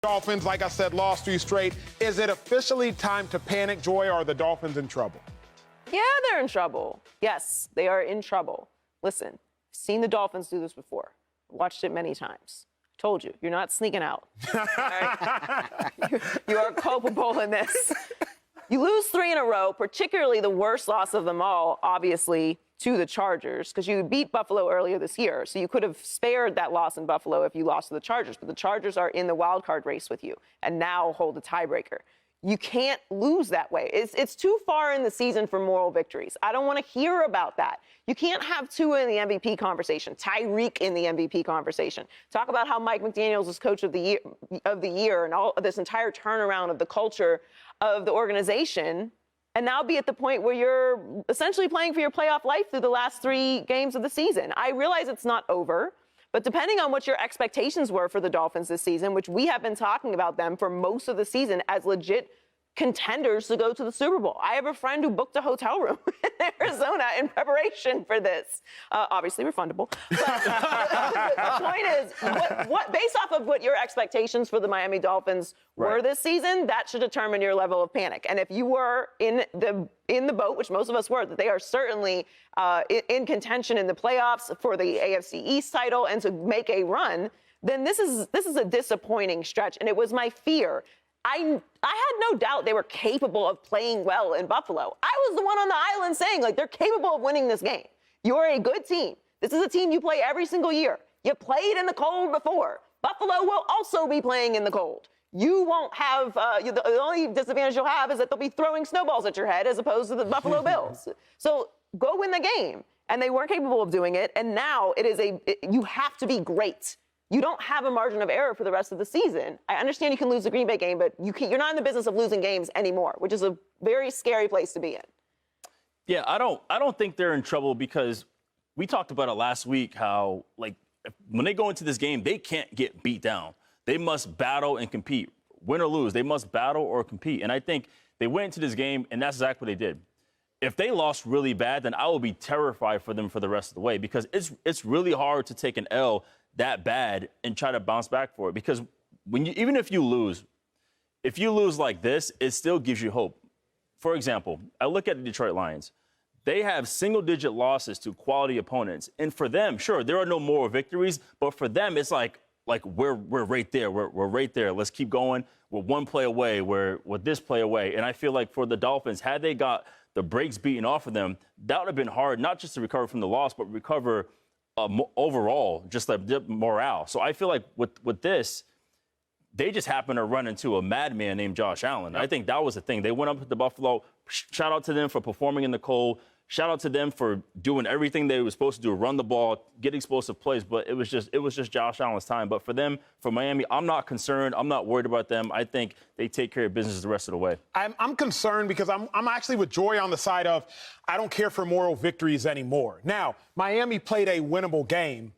Dolphins, like I said, lost 3 straight. Is it officially time to panic, Joy, or are the Dolphins in trouble? Yeah, they're in trouble. Yes, they are in trouble. Listen, I've seen the Dolphins do this before. Watched it many times. Told you, you're not sneaking out. Right? You are culpable in this. You lose 3 in a row, particularly the worst loss of them all, obviously, to the Chargers, because you beat Buffalo earlier this year. So you could have spared that loss in Buffalo if you lost to the Chargers. But the Chargers are in the wild card race with you and now hold a tiebreaker. You can't lose that way. It's too far in the season for moral victories. I don't want to hear about that. You can't have Tua in the MVP conversation, Tyreek in the MVP conversation. Talk about how Mike McDaniels is coach of the year and all of this entire turnaround of the culture of the organization, and now be at the point where you're essentially playing for your playoff life through the last 3 games of the season. I realize it's not over, but depending on what your expectations were for the Dolphins this season, which we have been talking about them for most of the season as legit contenders to go to the Super Bowl. I have a friend who booked a hotel room in Arizona in preparation for this. Obviously refundable. But the point is, what based off of what your expectations for the Miami Dolphins were this season, that should determine your level of panic. And if you were in the boat, which most of us were, that they are certainly in contention in the playoffs for the AFC East title and to make a run, then this is a disappointing stretch. And it was my fear. I had no doubt they were capable of playing well in Buffalo. I was the one on the island saying, like, they're capable of winning this game. You're a good team. This is a team you play every single year. You played in the cold before. Buffalo will also be playing in the cold. You won't have, the only disadvantage you'll have is that they'll be throwing snowballs at your head as opposed to the Buffalo Bills. So go win the game. And they weren't capable of doing it. And now you have to be great. You don't have a margin of error for the rest of the season. I understand you can lose the Green Bay game, but you're not in the business of losing games anymore, which is a very scary place to be in. Yeah, I don't think they're in trouble because we talked about it last week how, like, when they go into this game, they can't get beat down. They must battle and compete. Win or lose, they must battle or compete. And I think they went into this game, and that's exactly what they did. If they lost really bad, then I will be terrified for them for the rest of the way because it's really hard to take an L that bad and try to bounce back for it. Because even if you lose like this, it still gives you hope. For example, I look at the Detroit Lions. They have single-digit losses to quality opponents. And for them, sure, there are no moral victories, but for them, it's like we're right there. We're right there. Let's keep going. We're 1 play away. We're this play away. And I feel like for the Dolphins, had they got the brakes beaten off of them, that would have been hard, not just to recover from the loss, but recover overall, just like morale. So I feel like with this, they just happened to run into a madman named Josh Allen. Yep. I think that was the thing. They went up to Buffalo. Shout out to them for performing in the cold. Shout out to them for doing everything they were supposed to do, run the ball, get explosive plays. But it was just Josh Allen's time. But for them, for Miami, I'm not concerned. I'm not worried about them. I think they take care of business the rest of the way. I'm concerned because I'm actually with Joy on the side of I don't care for moral victories anymore. Now, Miami played a winnable game,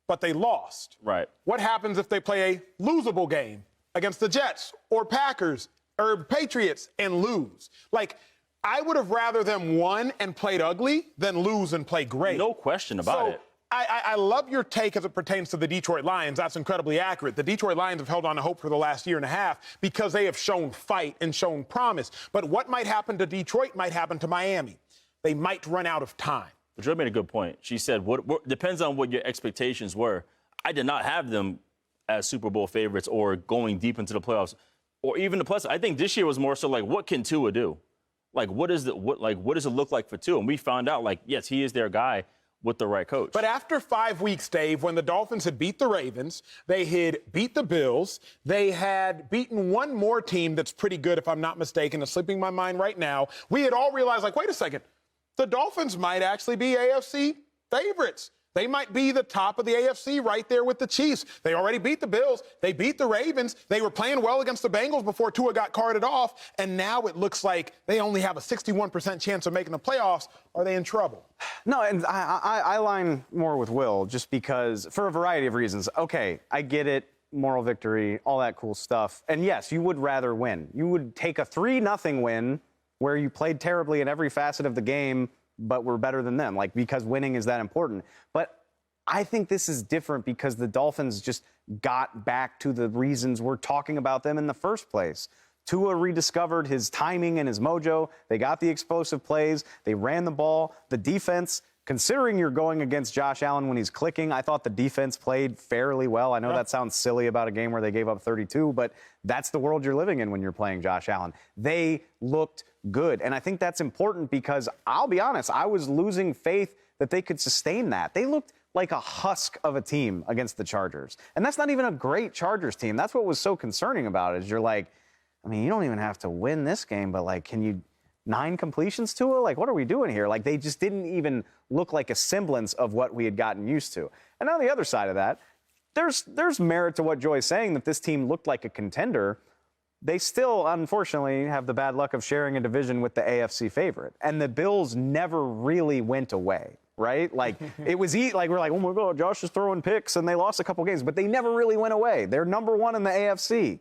but they lost. Right. What happens if they play a losable game against the Jets or Packers or Patriots and lose? Like, I would have rather them won and played ugly than lose and play great. No question about it. I love your take as it pertains to the Detroit Lions. That's incredibly accurate. The Detroit Lions have held on to hope for the last year and a half because they have shown fight and shown promise. But what might happen to Detroit might happen to Miami. They might run out of time. Joy made a good point. She said, what depends on what your expectations were. I did not have them as Super Bowl favorites or going deep into the playoffs or even the playoffs. I think this year was more so like, what can Tua do? Like, what does it look like for Tua? And we found out, like, yes, he is their guy with the right coach. But after 5 weeks, Dave, when the Dolphins had beat the Ravens, they had beat the Bills, they had beaten one more team that's pretty good, if I'm not mistaken, it's slipping my mind right now. We had all realized, like, wait a second, the Dolphins might actually be AFC favorites. They might be the top of the AFC right there with the Chiefs. They already beat the Bills. They beat the Ravens. They were playing well against the Bengals before Tua got carted off. And now it looks like they only have a 61% chance of making the playoffs. Are they in trouble? No, and I line more with Will just because, for a variety of reasons. Okay, I get it. Moral victory, all that cool stuff. And yes, you would rather win. You would take a 3-0 win where you played terribly in every facet of the game, but we're better than them, like, because winning is that important. But I think this is different because the Dolphins got back to the reasons we're talking about them in the first place. Tua rediscovered his timing and his mojo. They got the explosive plays. They ran the ball. The defense, considering you're going against Josh Allen when he's clicking, I thought the defense played fairly well. I know that sounds silly about a game where they gave up 32, but that's the world you're living in when you're playing Josh Allen. They looked good. And I think that's important because I'll be honest, I was losing faith that they could sustain that. They looked like a husk of a team against the Chargers. And that's not even a great Chargers team. That's what was so concerning about it, is you're like, I mean, you don't even have to win this game, but like, can you 9 completions to it? Like, what are we doing here? Like, they just didn't even look like a semblance of what we had gotten used to. And on the other side of that, there's merit to what Joy's saying, that this team looked like a contender. They still, unfortunately, have the bad luck of sharing a division with the AFC favorite. And the Bills never really went away, right? Like, it was like, we're like, oh my God, Josh is throwing picks, and they lost a couple games, but they never really went away. They're number 1 in the AFC.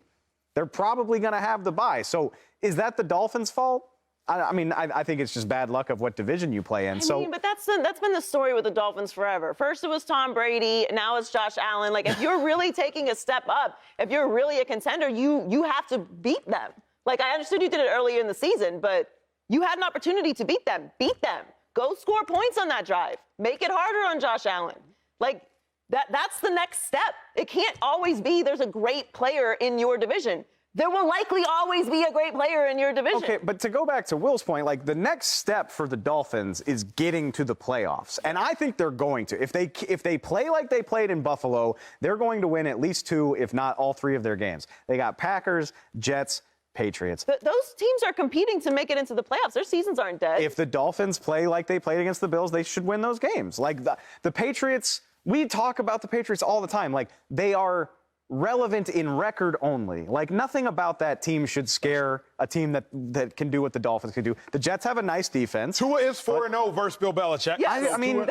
They're probably going to have the bye. So is that the Dolphins' fault? I mean, I think it's just bad luck of what division you play in. I mean, but that's been the story with the Dolphins forever. First it was Tom Brady, now it's Josh Allen. Like, if you're really taking a step up, if you're really a contender, you have to beat them. Like, I understood you did it earlier in the season, but you had an opportunity to beat them. Beat them. Go score points on that drive. Make it harder on Josh Allen. Like, that's the next step. It can't always be there's a great player in your division. There will likely always be a great player in your division. Okay, but to go back to Will's point, like, the next step for the Dolphins is getting to the playoffs. And I think they're going to. If they play like they played in Buffalo, they're going to win at least 2, if not all 3 of their games. They got Packers, Jets, Patriots. Those teams are competing to make it into the playoffs. Their seasons aren't dead. If the Dolphins play like they played against the Bills, they should win those games. Like, the Patriots, we talk about the Patriots all the time. Like, they are relevant in record only. Like, nothing about that team should scare a team that can do what the Dolphins can do. The Jets have a nice defense. Tua is 4-0 versus Bill Belichick. Yes, I mean,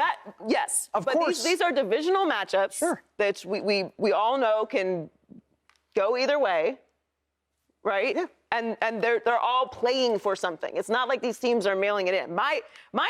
yes. Of but course. These are divisional matchups that we all know can go either way, right? Yeah. And they're all playing for something. It's not like these teams are mailing it in. My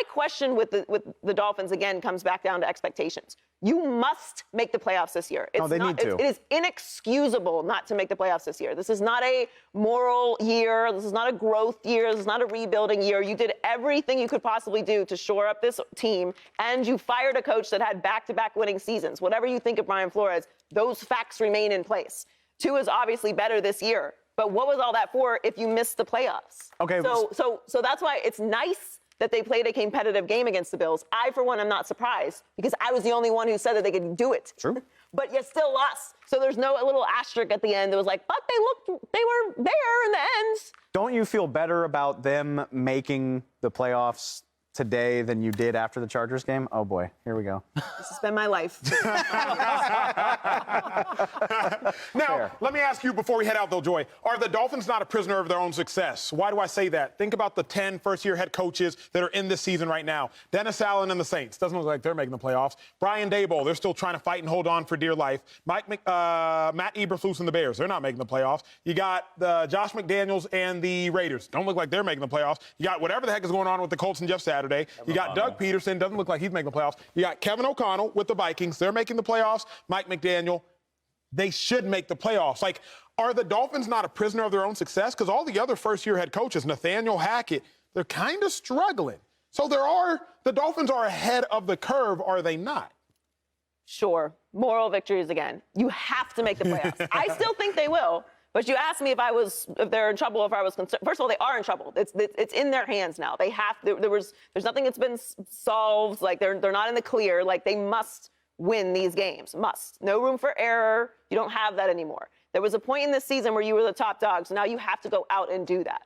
question with the Dolphins, again, comes back down to expectations. You must make the playoffs this year. They need to. It is inexcusable not to make the playoffs this year. This is not a moral year. This is not a growth year. This is not a rebuilding year. You did everything you could possibly do to shore up this team, and you fired a coach that had back-to-back winning seasons. Whatever you think of Brian Flores, those facts remain in place. Tua is obviously better this year, but what was all that for if you missed the playoffs? Okay. So that's why it's nice that they played a competitive game against the Bills. I, for one, am not surprised because I was the only one who said that they could do it. True. But you still lost. So there's no little asterisk at the end that was like, but they were there in the end. Don't you feel better about them making the playoffs today than you did after the Chargers game? Oh, boy. Here we go. This has been my life. Now, let me ask you before we head out, though, Joy. Are the Dolphins not a prisoner of their own success? Why do I say that? Think about the 10 first-year head coaches that are in this season right now. Dennis Allen and the Saints. Doesn't look like they're making the playoffs. Brian Daboll, they're still trying to fight and hold on for dear life. Matt Eberflus and the Bears, they're not making the playoffs. You got Josh McDaniels and the Raiders. Don't look like they're making the playoffs. You got whatever the heck is going on with the Colts and Jeff Saturday. You got Doug Peterson. Doesn't look like he's making the playoffs. You got Kevin O'Connell with the Vikings. They're making the playoffs. Mike McDaniel. They should make the playoffs. Like, are the Dolphins not a prisoner of their own success? Because all the other first-year head coaches, Nathaniel Hackett, they're kind of struggling. So the Dolphins are ahead of the curve, are they not? Sure. Moral victories again. You have to make the playoffs. I still think they will. But you asked me if they're in trouble, if I was concerned. First of all, they are in trouble. It's in their hands now. They have. There's nothing that's been solved. Like, they're not in the clear. Like, they must win these games. Must. No room for error. You don't have that anymore. There was a point in this season where you were the top dog. So now you have to go out and do that.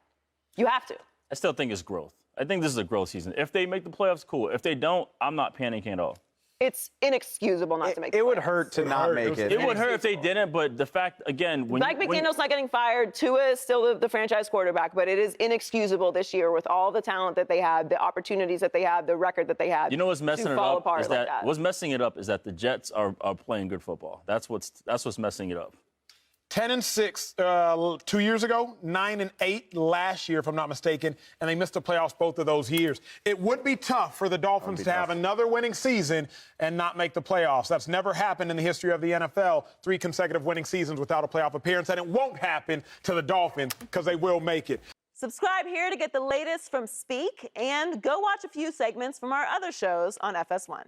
You have to. I still think it's growth. I think this is a growth season. If they make the playoffs, cool. If they don't, I'm not panicking at all. It's inexcusable not to make the playoffs. It would hurt to not make it. It would hurt if they didn't, but the fact, again, Mike McDaniel's not getting fired. Tua is still the franchise quarterback, but it is inexcusable this year with all the talent that they had, the opportunities that they had, the record that they had. You know what's messing it up is like that what's messing it up is that the Jets are playing good football. That's what's messing it up. 10-6 2 years ago, 9-8 last year, if I'm not mistaken, and they missed the playoffs both of those years. It would be tough for the Dolphins to have another winning season and not make the playoffs. That's never happened in the history of the NFL, 3 consecutive winning seasons without a playoff appearance, and it won't happen to the Dolphins because they will make it. Subscribe here to get the latest from Speak, and go watch a few segments from our other shows on FS1.